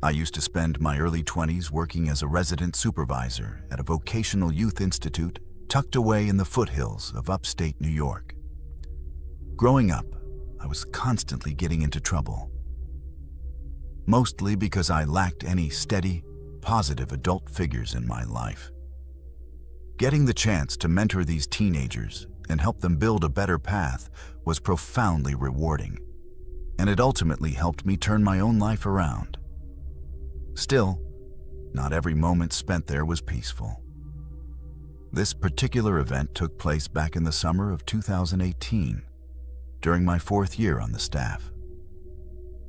I used to spend my early 20s working as a resident supervisor at a vocational youth institute tucked away in the foothills of upstate New York. Growing up, I was constantly getting into trouble, mostly because I lacked any steady, positive adult figures in my life. Getting the chance to mentor these teenagers and help them build a better path was profoundly rewarding, and it ultimately helped me turn my own life around. Still, not every moment spent there was peaceful. This particular event took place back in the summer of 2018, during my 4th year on the staff.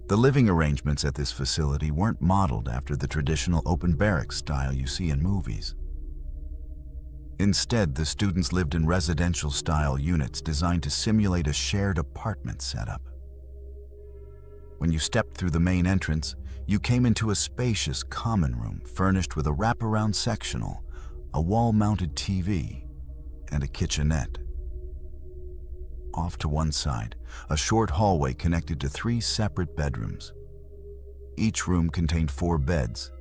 The living arrangements at this facility weren't modeled after the traditional open barracks style you see in movies. Instead, the students lived in residential-style units designed to simulate a shared apartment setup. When you stepped through the main entrance, you came into a spacious common room furnished with a wraparound sectional, a wall-mounted TV, and a kitchenette. Off to one side, a short hallway connected to 3 separate bedrooms. Each room contained 4 beds,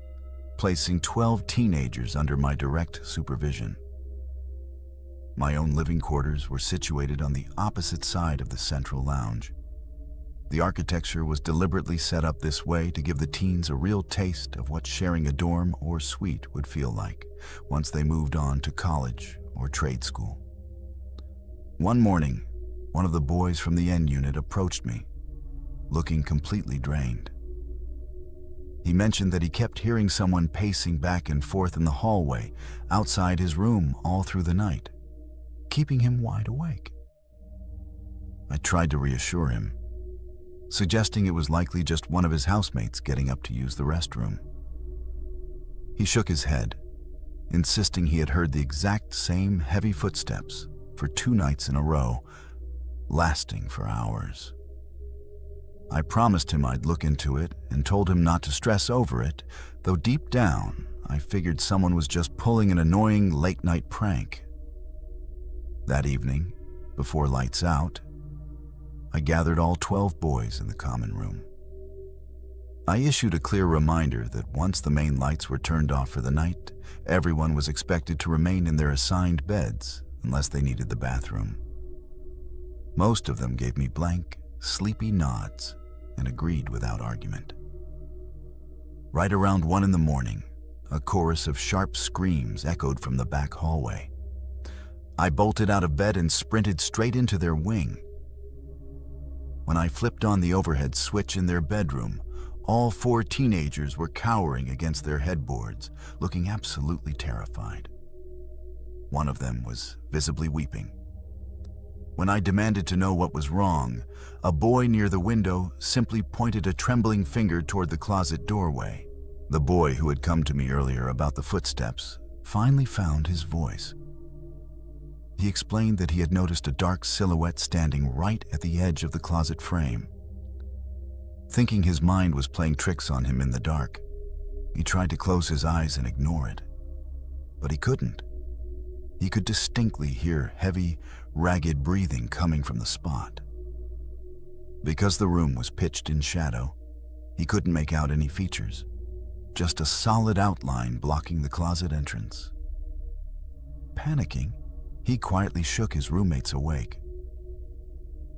placing 12 teenagers under my direct supervision. My own living quarters were situated on the opposite side of the central lounge. The architecture was deliberately set up this way to give the teens a real taste of what sharing a dorm or suite would feel like once they moved on to college or trade school. One morning, one of the boys from the N unit approached me, looking completely drained. He mentioned that he kept hearing someone pacing back and forth in the hallway outside his room all through the night, keeping him wide awake. I tried to reassure him, suggesting it was likely just one of his housemates getting up to use the restroom. He shook his head, insisting he had heard the exact same heavy footsteps for 2 nights in a row, lasting for hours. I promised him I'd look into it and told him not to stress over it, though deep down I figured someone was just pulling an annoying late-night prank. That evening, before lights out, I gathered all 12 boys in the common room. I issued a clear reminder that once the main lights were turned off for the night, everyone was expected to remain in their assigned beds unless they needed the bathroom. Most of them gave me blank, sleepy nods and agreed without argument. Right around 1 in the morning, a chorus of sharp screams echoed from the back hallway. I bolted out of bed and sprinted straight into their wing. When I flipped on the overhead switch in their bedroom, all 4 teenagers were cowering against their headboards, looking absolutely terrified. One of them was visibly weeping. When I demanded to know what was wrong, a boy near the window simply pointed a trembling finger toward the closet doorway. The boy who had come to me earlier about the footsteps finally found his voice. He explained that he had noticed a dark silhouette standing right at the edge of the closet frame. Thinking his mind was playing tricks on him in the dark, he tried to close his eyes and ignore it. But he couldn't. He could distinctly hear heavy, ragged breathing coming from the spot. Because the room was pitched in shadow, he couldn't make out any features, just a solid outline blocking the closet entrance. Panicking, he quietly shook his roommates awake.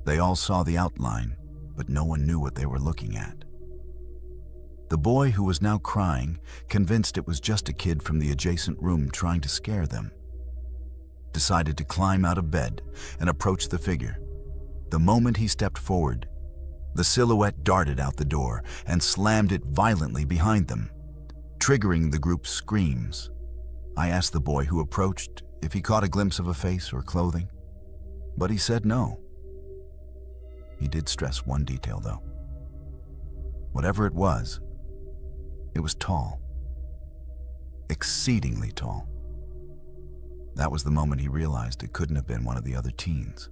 They all saw the outline, but no one knew what they were looking at. The boy, who was now crying, convinced it was just a kid from the adjacent room trying to scare them, decided to climb out of bed and approach the figure. The moment he stepped forward, the silhouette darted out the door and slammed it violently behind them, triggering the group's screams. I asked the boy who approached if he caught a glimpse of a face or clothing, but he said no. He did stress one detail, though. Whatever it was tall. Exceedingly tall. That was the moment he realized it couldn't have been one of the other teens.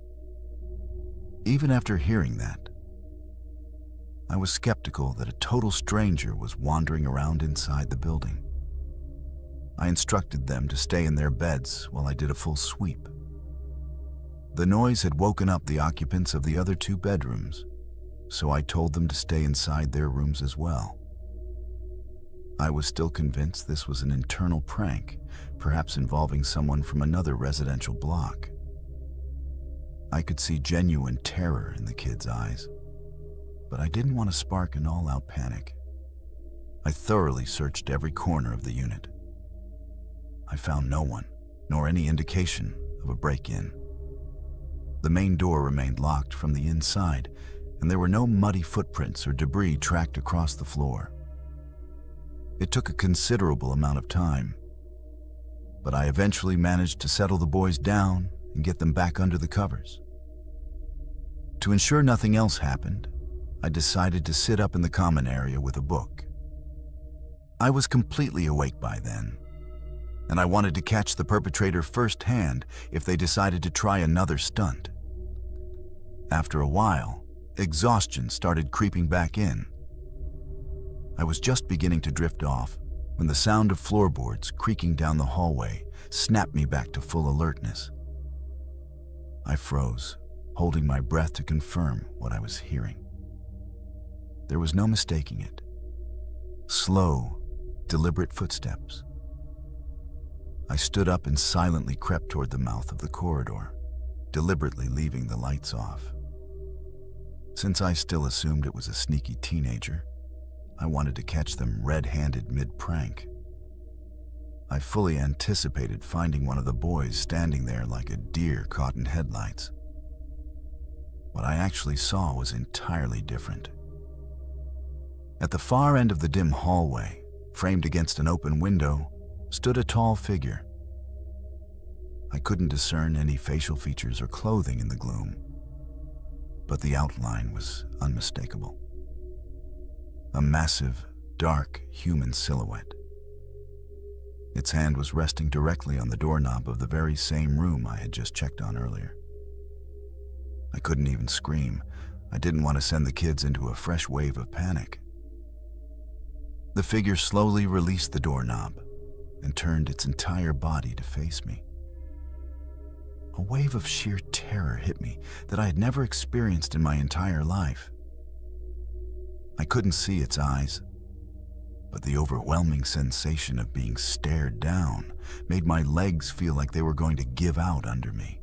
Even after hearing that, I was skeptical that a total stranger was wandering around inside the building. I instructed them to stay in their beds while I did a full sweep. The noise had woken up the occupants of the other 2 bedrooms, so I told them to stay inside their rooms as well. I was still convinced this was an internal prank, perhaps involving someone from another residential block. I could see genuine terror in the kids' eyes, but I didn't want to spark an all-out panic. I thoroughly searched every corner of the unit. I found no one, nor any indication of a break-in. The main door remained locked from the inside, and there were no muddy footprints or debris tracked across the floor. It took a considerable amount of time, but I eventually managed to settle the boys down and get them back under the covers. To ensure nothing else happened, I decided to sit up in the common area with a book. I was completely awake by then, and I wanted to catch the perpetrator firsthand if they decided to try another stunt. After a while, exhaustion started creeping back in. I was just beginning to drift off when the sound of floorboards creaking down the hallway snapped me back to full alertness. I froze, holding my breath to confirm what I was hearing. There was no mistaking it. Slow, deliberate footsteps. I stood up and silently crept toward the mouth of the corridor, deliberately leaving the lights off. Since I still assumed it was a sneaky teenager, I wanted to catch them red-handed mid-prank. I fully anticipated finding one of the boys standing there like a deer caught in headlights. What I actually saw was entirely different. At the far end of the dim hallway, framed against an open window, stood a tall figure. I couldn't discern any facial features or clothing in the gloom, but the outline was unmistakable. A massive, dark human silhouette. Its hand was resting directly on the doorknob of the very same room I had just checked on earlier. I couldn't even scream. I didn't want to send the kids into a fresh wave of panic. The figure slowly released the doorknob and turned its entire body to face me. A wave of sheer terror hit me that I had never experienced in my entire life. I couldn't see its eyes, but the overwhelming sensation of being stared down made my legs feel like they were going to give out under me.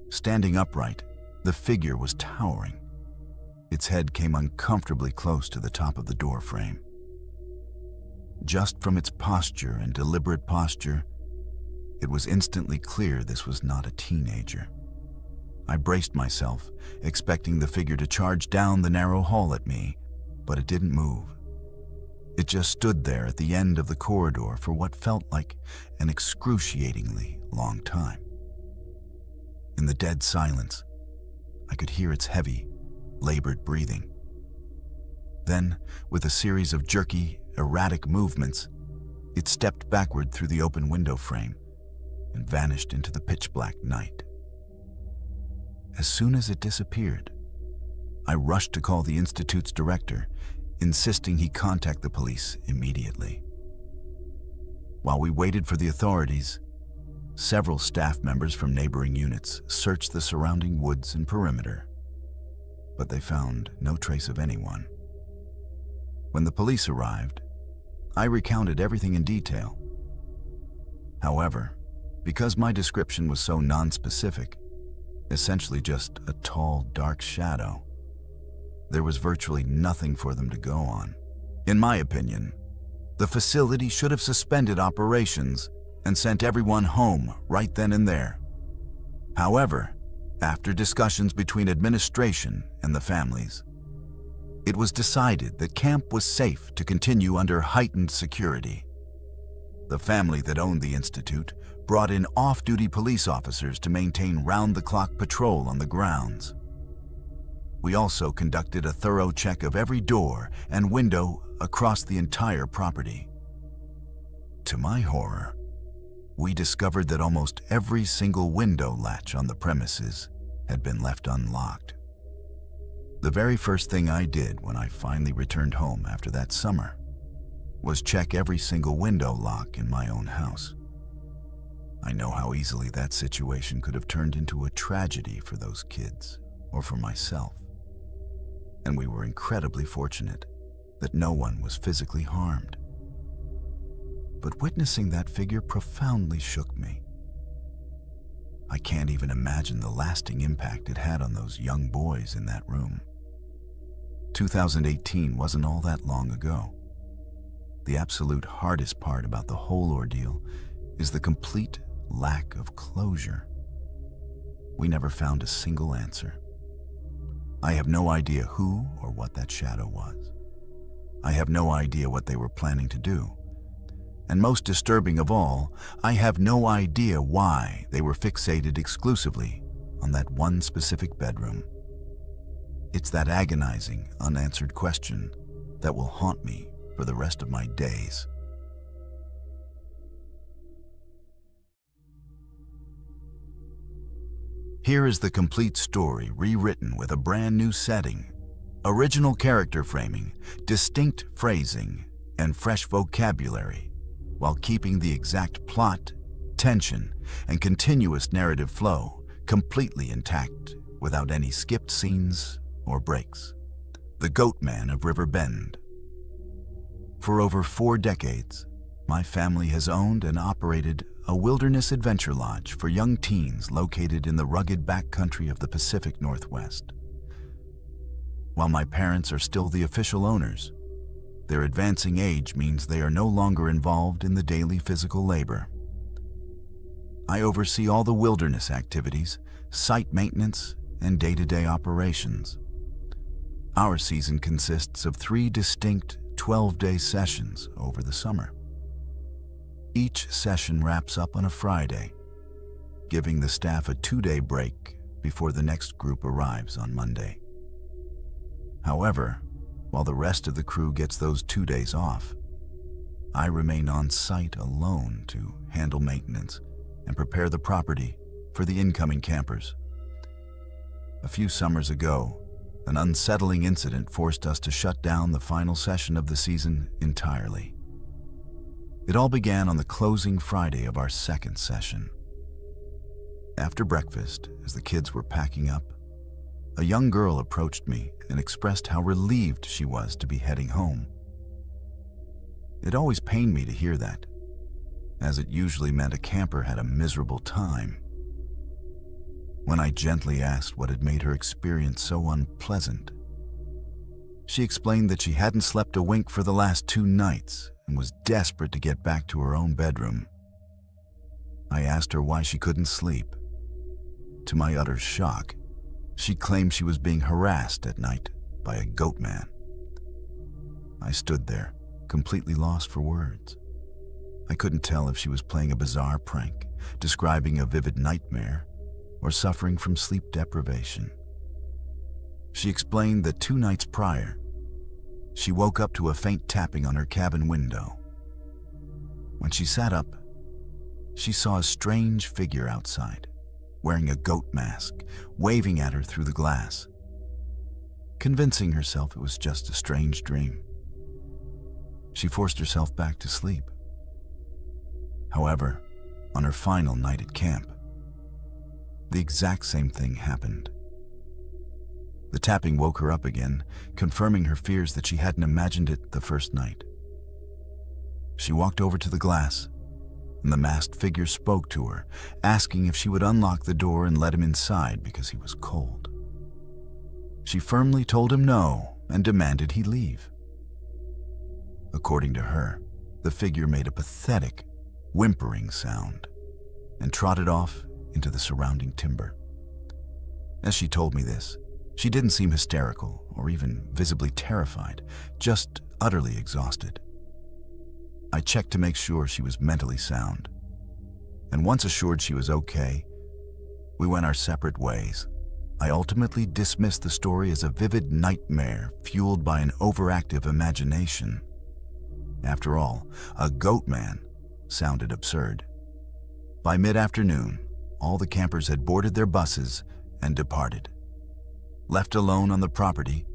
Standing upright, the figure was towering. Its head came uncomfortably close to the top of the door frame. Just from its posture and deliberate posture, it was instantly clear this was not a teenager. I braced myself, expecting the figure to charge down the narrow hall at me, but it didn't move. It just stood there at the end of the corridor for what felt like an excruciatingly long time. In the dead silence, I could hear its heavy, labored breathing. Then, with a series of jerky, erratic movements, it stepped backward through the open window frame and vanished into the pitch-black night. As soon as it disappeared, I rushed to call the Institute's director, insisting he contact the police immediately. While we waited for the authorities, several staff members from neighboring units searched the surrounding woods and perimeter, but they found no trace of anyone. When the police arrived, I recounted everything in detail. However, because my description was so nonspecific, essentially just a tall, dark shadow, there was virtually nothing for them to go on. In my opinion, the facility should have suspended operations and sent everyone home right then and there. However, after discussions between administration and the families, it was decided that camp was safe to continue under heightened security. The family that owned the institute brought in off-duty police officers to maintain round-the-clock patrol on the grounds. We also conducted a thorough check of every door and window across the entire property. To my horror, we discovered that almost every single window latch on the premises had been left unlocked. The very first thing I did when I finally returned home after that summer was check every single window lock in my own house. I know how easily that situation could have turned into a tragedy for those kids or for myself. And we were incredibly fortunate that no one was physically harmed. But witnessing that figure profoundly shook me. I can't even imagine the lasting impact it had on those young boys in that room. 2018 wasn't all that long ago. The absolute hardest part about the whole ordeal is the complete lack of closure. We never found a single answer. I have no idea who or what that shadow was. I have no idea what they were planning to do. And most disturbing of all, I have no idea why they were fixated exclusively on that one specific bedroom. It's that agonizing, unanswered question that will haunt me for the rest of my days. Here is the complete story rewritten with a brand new setting, original character framing, distinct phrasing, and fresh vocabulary, while keeping the exact plot, tension, and continuous narrative flow completely intact without any skipped scenes or breaks. The Goatman of Riverbend. For over 4 decades, my family has owned and operated a wilderness adventure lodge for young teens located in the rugged backcountry of the Pacific Northwest. While my parents are still the official owners, their advancing age means they are no longer involved in the daily physical labor. I oversee all the wilderness activities, site maintenance, and day-to-day operations. Our season consists of 3 distinct 12-day sessions over the summer. Each session wraps up on a Friday, giving the staff a 2-day break before the next group arrives on Monday. However, while the rest of the crew gets those 2 days off, I remain on site alone to handle maintenance and prepare the property for the incoming campers. A few summers ago, an unsettling incident forced us to shut down the final session of the season entirely. It all began on the closing Friday of our second session. After breakfast, as the kids were packing up, a young girl approached me and expressed how relieved she was to be heading home. It always pained me to hear that, as it usually meant a camper had a miserable time. When I gently asked what had made her experience so unpleasant, she explained that she hadn't slept a wink for the last 2 nights and was desperate to get back to her own bedroom. I asked her why she couldn't sleep. To my utter shock, she claimed she was being harassed at night by a goat man. I stood there, completely lost for words. I couldn't tell if she was playing a bizarre prank, describing a vivid nightmare, or suffering from sleep deprivation. She explained that 2 nights prior, she woke up to a faint tapping on her cabin window. When she sat up, she saw a strange figure outside, wearing a goat mask, waving at her through the glass. Convincing herself it was just a strange dream, she forced herself back to sleep. However, on her final night at camp, the exact same thing happened. The tapping woke her up again, confirming her fears that she hadn't imagined it the first night. She walked over to the glass, and the masked figure spoke to her, asking if she would unlock the door and let him inside because he was cold. She firmly told him no and demanded he leave. According to her, the figure made a pathetic, whimpering sound and trotted off into the surrounding timber. As she told me this, she didn't seem hysterical or even visibly terrified, just utterly exhausted. I checked to make sure she was mentally sound, and once assured she was okay, we went our separate ways. I ultimately dismissed the story as a vivid nightmare fueled by an overactive imagination. After all, a goat man sounded absurd. By mid-afternoon, all the campers had boarded their buses and departed. Left alone on the property,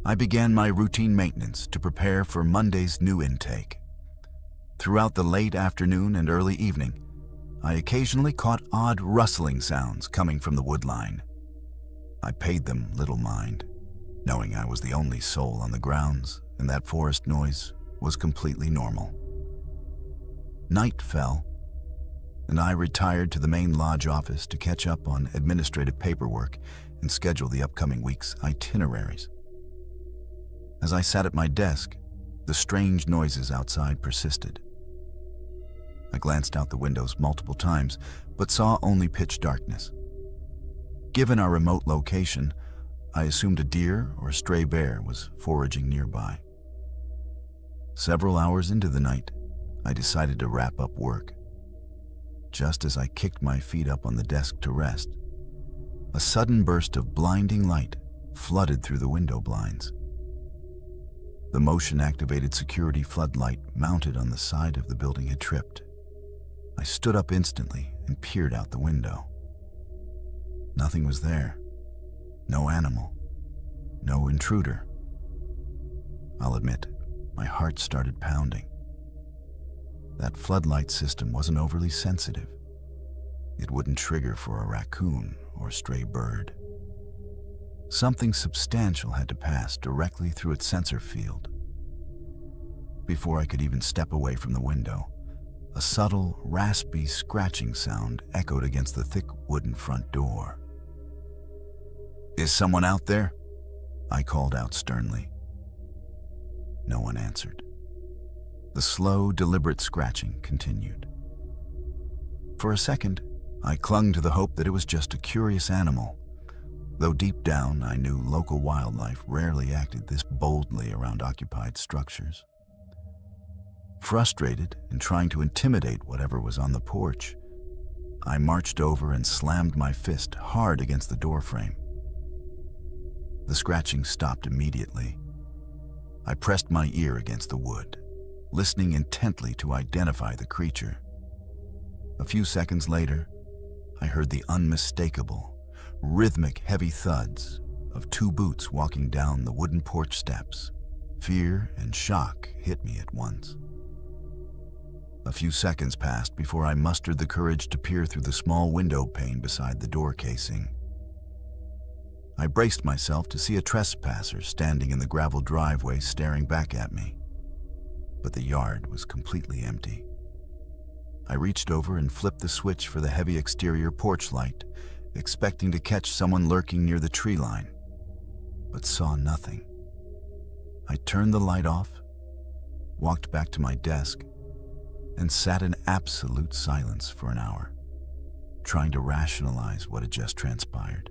I began my routine maintenance to prepare for Monday's new intake. Throughout the late afternoon and early evening, I occasionally caught odd rustling sounds coming from the wood line. I paid them little mind, knowing I was the only soul on the grounds and that forest noise was completely normal. Night fell, and I retired to the main lodge office to catch up on administrative paperwork and schedule the upcoming week's itineraries. As I sat at my desk, the strange noises outside persisted. I glanced out the windows multiple times, but saw only pitch darkness. Given our remote location, I assumed a deer or a stray bear was foraging nearby. Several hours into the night, I decided to wrap up work. Just as I kicked my feet up on the desk to rest, a sudden burst of blinding light flooded through the window blinds. The motion-activated security floodlight mounted on the side of the building had tripped. I stood up instantly and peered out the window. Nothing was there. No animal. No intruder. I'll admit, my heart started pounding. That floodlight system wasn't overly sensitive. It wouldn't trigger for a raccoon or stray bird. Something substantial had to pass directly through its sensor field. Before I could even step away from the window, a subtle, raspy scratching sound echoed against the thick wooden front door. "Is someone out there?" I called out sternly. No one answered. The slow, deliberate scratching continued. For a second, I clung to the hope that it was just a curious animal, though deep down I knew local wildlife rarely acted this boldly around occupied structures. Frustrated and trying to intimidate whatever was on the porch, I marched over and slammed my fist hard against the doorframe. The scratching stopped immediately. I pressed my ear against the wood, listening intently to identify the creature. A few seconds later, I heard the unmistakable, rhythmic heavy thuds of two boots walking down the wooden porch steps. Fear and shock hit me at once. A few seconds passed before I mustered the courage to peer through the small window pane beside the door casing. I braced myself to see a trespasser standing in the gravel driveway staring back at me, but the yard was completely empty. I reached over and flipped the switch for the heavy exterior porch light, expecting to catch someone lurking near the tree line, but saw nothing. I turned the light off, walked back to my desk, and sat in absolute silence for an hour, trying to rationalize what had just transpired.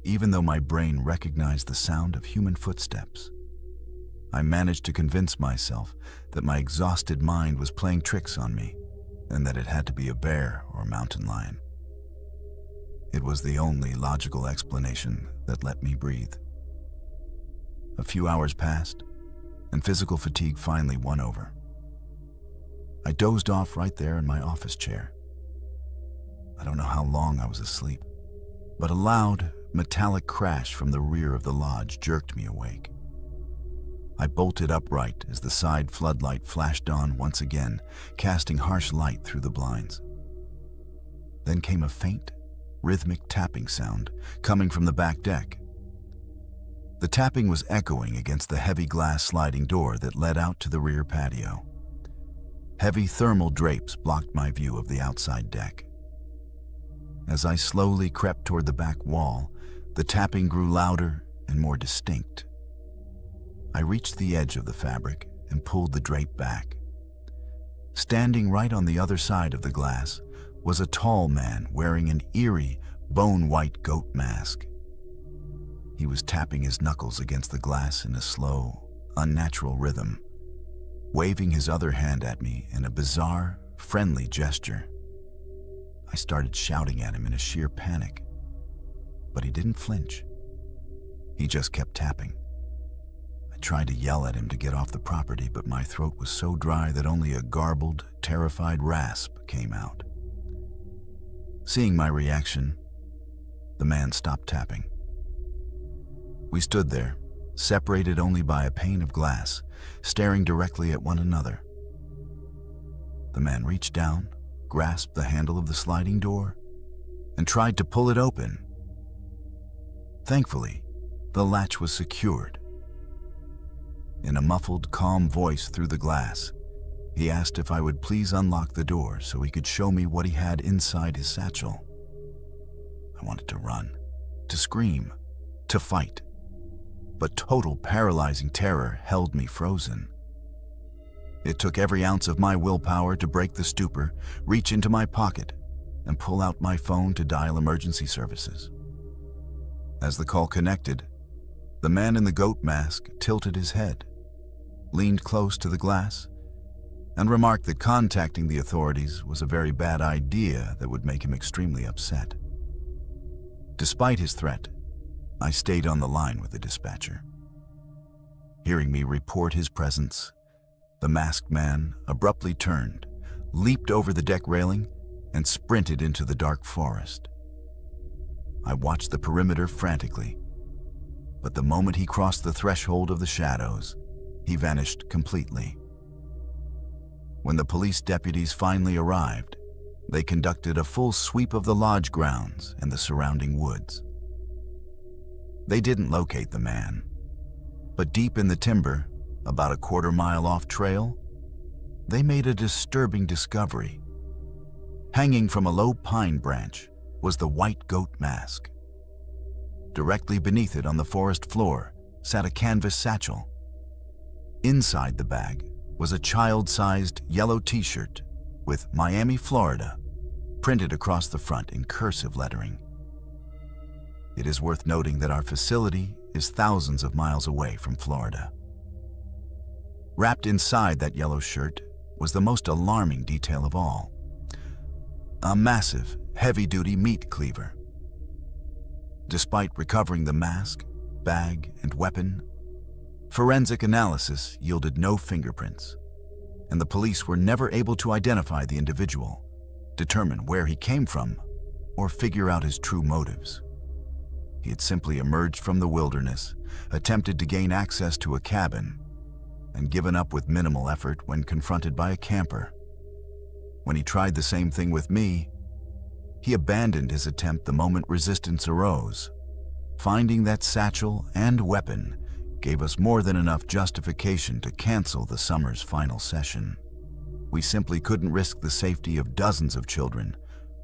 Even though my brain recognized the sound of human footsteps, I managed to convince myself that my exhausted mind was playing tricks on me and that it had to be a bear or mountain lion. It was the only logical explanation that let me breathe. A few hours passed, and physical fatigue finally won over. I dozed off right there in my office chair. I don't know how long I was asleep, but a loud, metallic crash from the rear of the lodge jerked me awake. I bolted upright as the side floodlight flashed on once again, casting harsh light through the blinds. Then came a faint, rhythmic tapping sound coming from the back deck. The tapping was echoing against the heavy glass sliding door that led out to the rear patio. Heavy thermal drapes blocked my view of the outside deck. As I slowly crept toward the back wall, the tapping grew louder and more distinct. I reached the edge of the fabric and pulled the drape back. Standing right on the other side of the glass was a tall man wearing an eerie, bone-white goat mask. He was tapping his knuckles against the glass in a slow, unnatural rhythm, waving his other hand at me in a bizarre, friendly gesture. I started shouting at him in a sheer panic, but he didn't flinch. He just kept tapping. I tried to yell at him to get off the property, but my throat was so dry that only a garbled, terrified rasp came out. Seeing my reaction, the man stopped tapping. We stood there, separated only by a pane of glass, staring directly at one another. The man reached down, grasped the handle of the sliding door, and tried to pull it open. Thankfully, the latch was secured. In a muffled, calm voice through the glass, he asked if I would please unlock the door so he could show me what he had inside his satchel. I wanted to run, to scream, to fight, but total paralyzing terror held me frozen. It took every ounce of my willpower to break the stupor, reach into my pocket, and pull out my phone to dial emergency services. As the call connected, the man in the goat mask tilted his head, leaned close to the glass, and remarked that contacting the authorities was a very bad idea that would make him extremely upset. Despite his threat, I stayed on the line with the dispatcher. Hearing me report his presence, the masked man abruptly turned, leaped over the deck railing, and sprinted into the dark forest. I watched the perimeter frantically, but the moment he crossed the threshold of the shadows, he vanished completely. When the police deputies finally arrived, they conducted a full sweep of the lodge grounds and the surrounding woods. They didn't locate the man, but deep in the timber, about a quarter-mile off trail, they made a disturbing discovery. Hanging from a low pine branch was the white goat mask. Directly beneath it on the forest floor sat a canvas satchel. Inside the bag was a child-sized yellow t-shirt with Miami, Florida, printed across the front in cursive lettering. It is worth noting that our facility is thousands of miles away from Florida. Wrapped inside that yellow shirt was the most alarming detail of all: a massive, heavy-duty meat cleaver. Despite recovering the mask, bag, and weapon, forensic analysis yielded no fingerprints, and the police were never able to identify the individual, determine where he came from, or figure out his true motives. He had simply emerged from the wilderness, attempted to gain access to a cabin, and given up with minimal effort when confronted by a camper. When he tried the same thing with me, he abandoned his attempt the moment resistance arose. Finding that satchel and weapon gave us more than enough justification to cancel the summer's final session. We simply couldn't risk the safety of dozens of children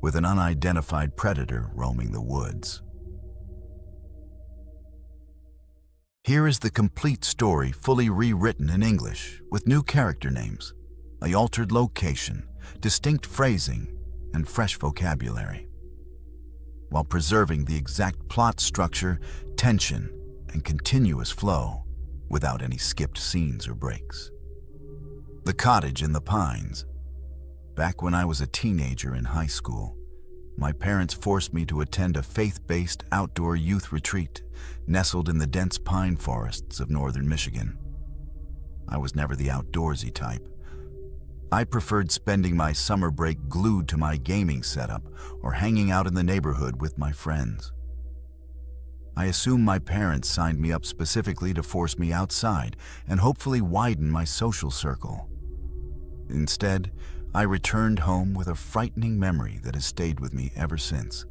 with an unidentified predator roaming the woods. Here is the complete story fully rewritten in English with new character names, a altered location, distinct phrasing, and fresh vocabulary, while preserving the exact plot structure, tension, and continuous flow without any skipped scenes or breaks. The Cottage in the Pines. Back when I was a teenager in high school, my parents forced me to attend a faith-based outdoor youth retreat nestled in the dense pine forests of northern Michigan. I was never the outdoorsy type. I preferred spending my summer break glued to my gaming setup or hanging out in the neighborhood with my friends. I assume my parents signed me up specifically to force me outside and hopefully widen my social circle. Instead, I returned home with a frightening memory that has stayed with me ever since.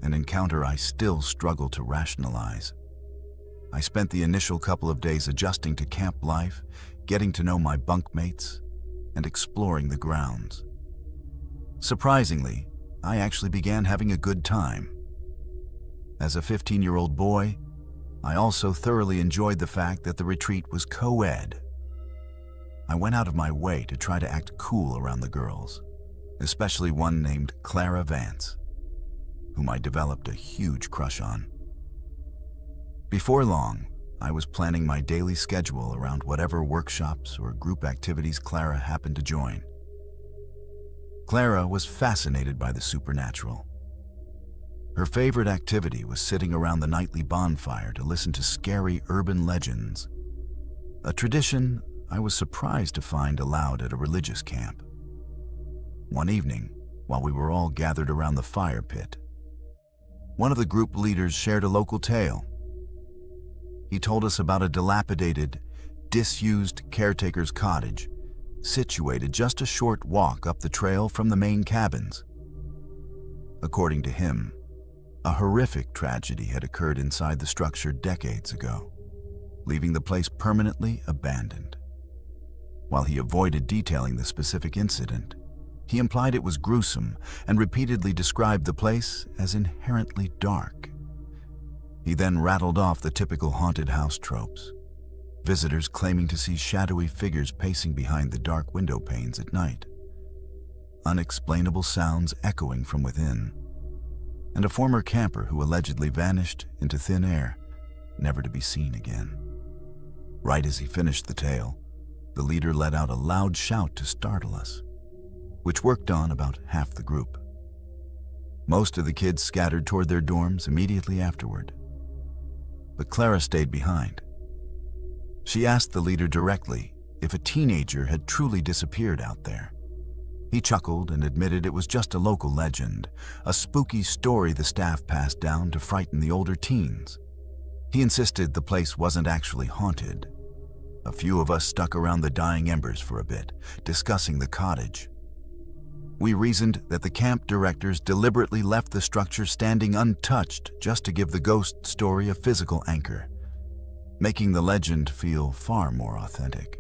An encounter I still struggle to rationalize. I spent the initial couple of days adjusting to camp life, getting to know my bunkmates, and exploring the grounds. Surprisingly, I actually began having a good time. As a 15-year-old boy, I also thoroughly enjoyed the fact that the retreat was co-ed. I went out of my way to try to act cool around the girls, especially one named Clara Vance, whom I developed a huge crush on. Before long, I was planning my daily schedule around whatever workshops or group activities Clara happened to join. Clara was fascinated by the supernatural. Her favorite activity was sitting around the nightly bonfire to listen to scary urban legends, a tradition I was surprised to find allowed at a religious camp. One evening, while we were all gathered around the fire pit, one of the group leaders shared a local tale. He told us about a dilapidated, disused caretaker's cottage situated just a short walk up the trail from the main cabins. According to him, a horrific tragedy had occurred inside the structure decades ago. leaving the place permanently abandoned. While he avoided detailing the specific incident, he implied it was gruesome and repeatedly described the place as inherently dark. He then rattled off the typical haunted house tropes: visitors claiming to see shadowy figures pacing behind the dark window panes at night, unexplainable sounds echoing from within, and a former camper who allegedly vanished into thin air, never to be seen again. Right as he finished the tale, the leader let out a loud shout to startle us, which worked on about half the group. Most of the kids scattered toward their dorms immediately afterward, but Clara stayed behind. She asked the leader directly if a teenager had truly disappeared out there. He chuckled and admitted it was just a local legend, a spooky story the staff passed down to frighten the older teens. He insisted the place wasn't actually haunted. A few of us stuck around the dying embers for a bit, discussing the cottage. We reasoned that the camp directors deliberately left the structure standing untouched just to give the ghost story a physical anchor, making the legend feel far more authentic.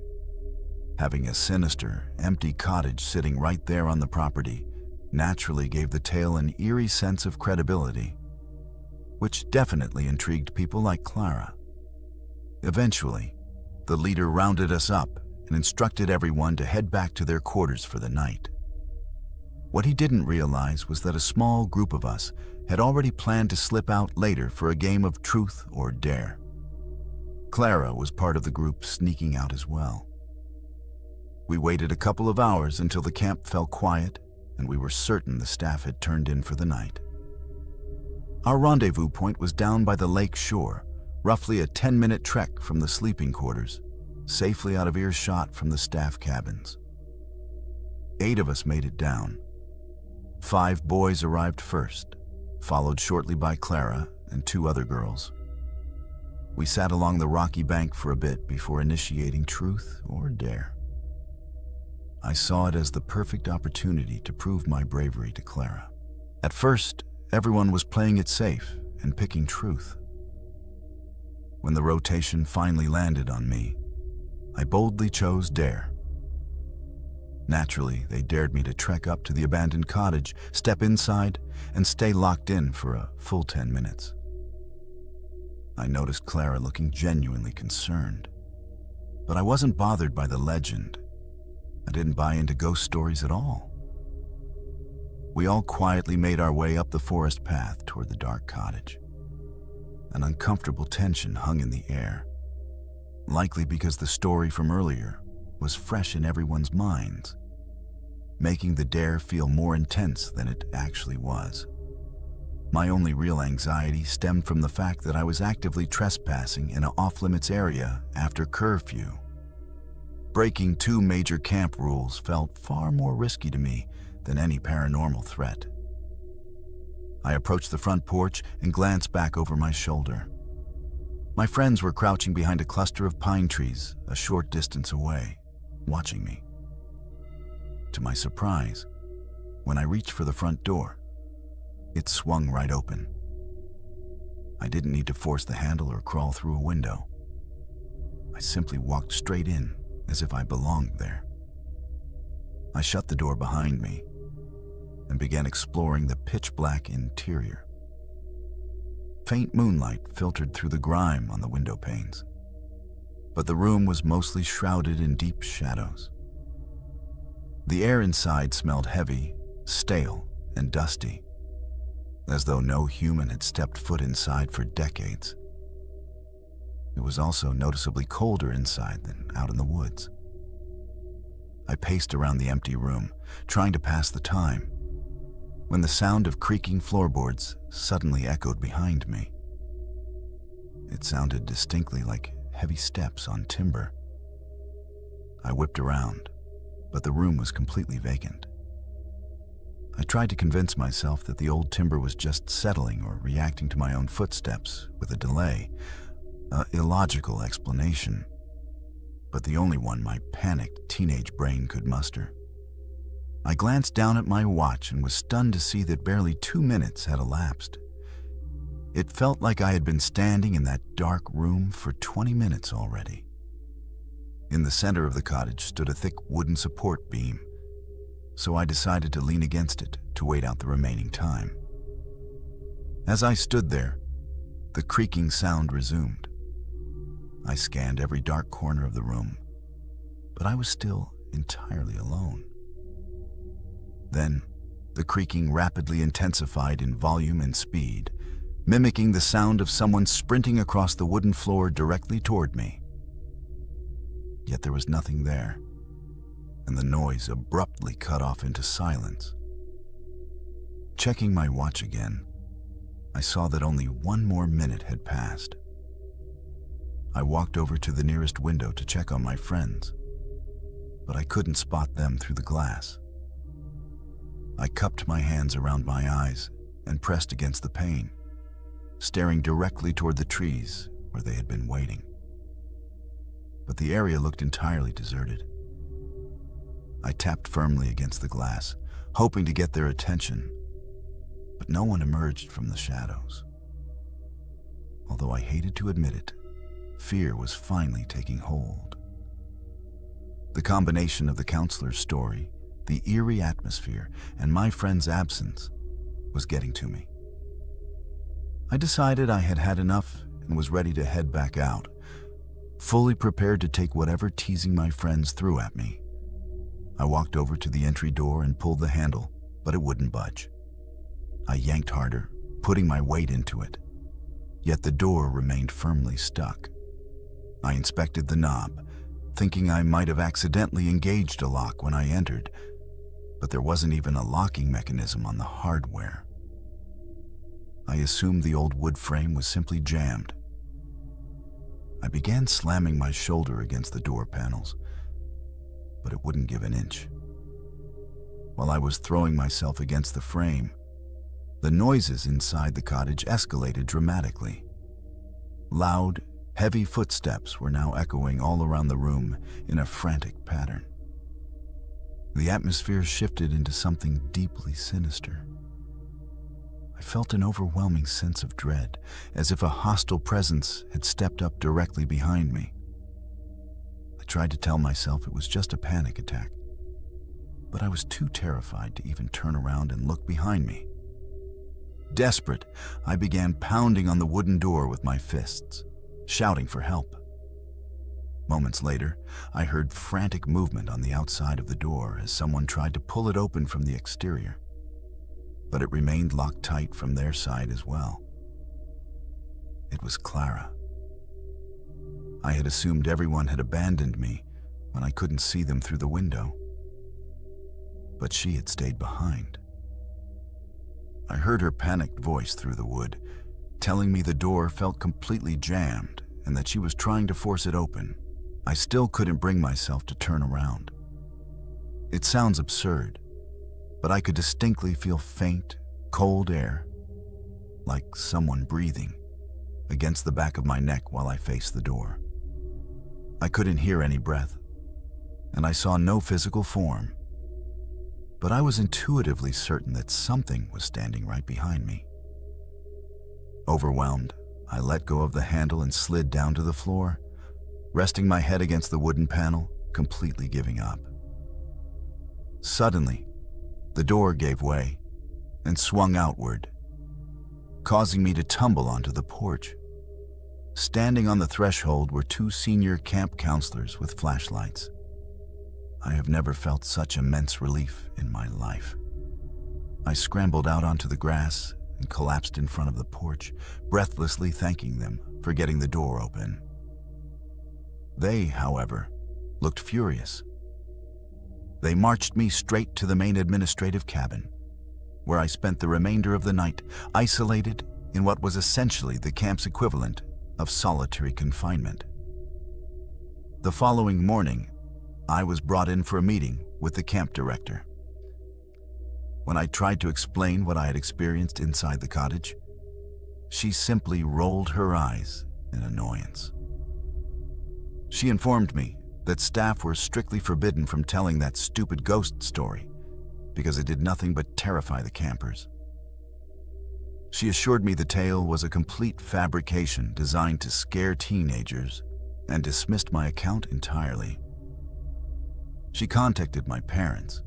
Having a sinister, empty cottage sitting right there on the property naturally gave the tale an eerie sense of credibility, which definitely intrigued people like Clara. Eventually, the leader rounded us up and instructed everyone to head back to their quarters for the night. What he didn't realize was that a small group of us had already planned to slip out later for a game of truth or dare. Clara was part of the group sneaking out as well. We waited a couple of hours until the camp fell quiet and we were certain the staff had turned in for the night. Our rendezvous point was down by the lake shore, roughly a 10-minute trek from the sleeping quarters, safely out of earshot from the staff cabins. 8 of us made it down. 5 boys arrived first, followed shortly by Clara and 2 other girls. We sat along the rocky bank for a bit before initiating truth or dare. I saw it as the perfect opportunity to prove my bravery to Clara. At first, everyone was playing it safe and picking truth. When the rotation finally landed on me, I boldly chose dare. Naturally, they dared me to trek up to the abandoned cottage, step inside, and stay locked in for a full 10 minutes. I noticed Clara looking genuinely concerned, but I wasn't bothered by the legend. I didn't buy into ghost stories at all. We all quietly made our way up the forest path toward the dark cottage. An uncomfortable tension hung in the air, likely because the story from earlier was fresh in everyone's minds, making the dare feel more intense than it actually was. My only real anxiety stemmed from the fact that I was actively trespassing in an off-limits area after curfew. Breaking 2 major camp rules felt far more risky to me than any paranormal threat. I approached the front porch and glanced back over my shoulder. My friends were crouching behind a cluster of pine trees a short distance away, watching me. To my surprise, when I reached for the front door, it swung right open. I didn't need to force the handle or crawl through a window. I simply walked straight in as if I belonged there. I shut the door behind me and began exploring the pitch-black interior. Faint moonlight filtered through the grime on the window panes, but the room was mostly shrouded in deep shadows. The air inside smelled heavy, stale, and dusty, as though no human had stepped foot inside for decades. It was also noticeably colder inside than out in the woods. I paced around the empty room, trying to pass the time, when the sound of creaking floorboards suddenly echoed behind me. It sounded distinctly like heavy steps on timber. I whipped around, but the room was completely vacant. I tried to convince myself that the old timber was just settling or reacting to my own footsteps with a delay, an illogical explanation, but the only one my panicked teenage brain could muster. I glanced down at my watch and was stunned to see that barely 2 minutes had elapsed. It felt like I had been standing in that dark room for 20 minutes already. In the center of the cottage stood a thick wooden support beam, so I decided to lean against it to wait out the remaining time. As I stood there, the creaking sound resumed. I scanned every dark corner of the room, but I was still entirely alone. Then, the creaking rapidly intensified in volume and speed, mimicking the sound of someone sprinting across the wooden floor directly toward me. Yet there was nothing there, and the noise abruptly cut off into silence. Checking my watch again, I saw that only 1 more minute had passed. I walked over to the nearest window to check on my friends, but I couldn't spot them through the glass. I cupped my hands around my eyes and pressed against the pane, staring directly toward the trees where they had been waiting. But the area looked entirely deserted. I tapped firmly against the glass, hoping to get their attention, but no one emerged from the shadows. Although I hated to admit it, fear was finally taking hold. The combination of the counselor's story, the eerie atmosphere, and my friend's absence was getting to me. I decided I had had enough and was ready to head back out, fully prepared to take whatever teasing my friends threw at me. I walked over to the entry door and pulled the handle, but it wouldn't budge. I yanked harder, putting my weight into it, yet the door remained firmly stuck. I inspected the knob, thinking I might have accidentally engaged a lock when I entered, but there wasn't even a locking mechanism on the hardware. I assumed the old wood frame was simply jammed. I began slamming my shoulder against the door panels, but it wouldn't give an inch. While I was throwing myself against the frame, the noises inside the cottage escalated dramatically. Loud, heavy footsteps were now echoing all around the room in a frantic pattern. The atmosphere shifted into something deeply sinister. I felt an overwhelming sense of dread, as if a hostile presence had stepped up directly behind me. I tried to tell myself it was just a panic attack, but I was too terrified to even turn around and look behind me. Desperate, I began pounding on the wooden door with my fists, shouting for help. Moments later, I heard frantic movement on the outside of the door as someone tried to pull it open from the exterior, but it remained locked tight from their side as well. It was Clara. I had assumed everyone had abandoned me when I couldn't see them through the window, but she had stayed behind. I heard her panicked voice through the wood, telling me the door felt completely jammed and that she was trying to force it open. I still couldn't bring myself to turn around. It sounds absurd, but I could distinctly feel faint, cold air, like someone breathing, against the back of my neck while I faced the door. I couldn't hear any breath, and I saw no physical form, but I was intuitively certain that something was standing right behind me. Overwhelmed, I let go of the handle and slid down to the floor, resting my head against the wooden panel, completely giving up. Suddenly, the door gave way and swung outward, causing me to tumble onto the porch. Standing on the threshold were 2 senior camp counselors with flashlights. I have never felt such immense relief in my life. I scrambled out onto the grass and collapsed in front of the porch, breathlessly thanking them for getting the door open. They, however, looked furious. They marched me straight to the main administrative cabin, where I spent the remainder of the night, isolated in what was essentially the camp's equivalent of solitary confinement. The following morning, I was brought in for a meeting with the camp director. When I tried to explain what I had experienced inside the cottage, she simply rolled her eyes in annoyance. She informed me that staff were strictly forbidden from telling that stupid ghost story because it did nothing but terrify the campers. She assured me the tale was a complete fabrication designed to scare teenagers and dismissed my account entirely. She contacted my parents,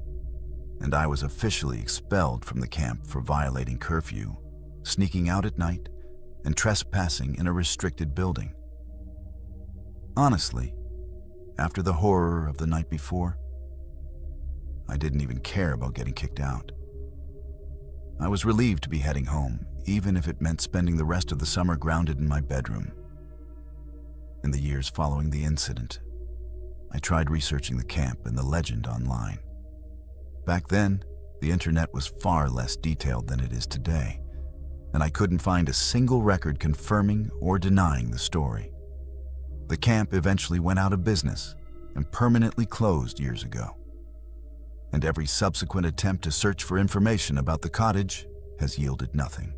and I was officially expelled from the camp for violating curfew, sneaking out at night, and trespassing in a restricted building. Honestly, after the horror of the night before, I didn't even care about getting kicked out. I was relieved to be heading home, even if it meant spending the rest of the summer grounded in my bedroom. In the years following the incident, I tried researching the camp and the legend online. Back then, the internet was far less detailed than it is today, and I couldn't find a single record confirming or denying the story. The camp eventually went out of business and permanently closed years ago. And every subsequent attempt to search for information about the cottage has yielded nothing.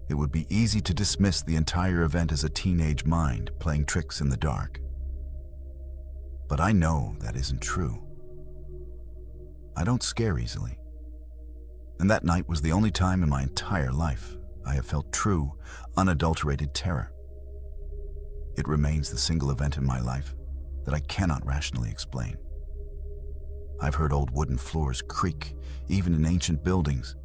It would be easy to dismiss the entire event as a teenage mind playing tricks in the dark. But I know that isn't true. I don't scare easily. And that night was the only time in my entire life I have felt true, unadulterated terror. It remains the single event in my life that I cannot rationally explain. I've heard old wooden floors creak, even in ancient buildings,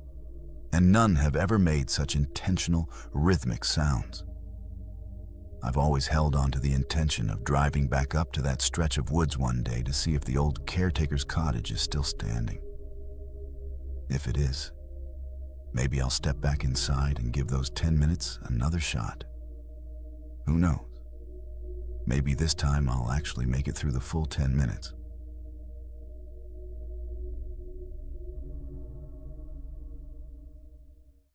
and none have ever made such intentional, rhythmic sounds. I've always held on to the intention of driving back up to that stretch of woods one day to see if the old caretaker's cottage is still standing. If it is, maybe I'll step back inside and give those 10 minutes another shot. Who knows? Maybe this time I'll actually make it through the full 10 minutes.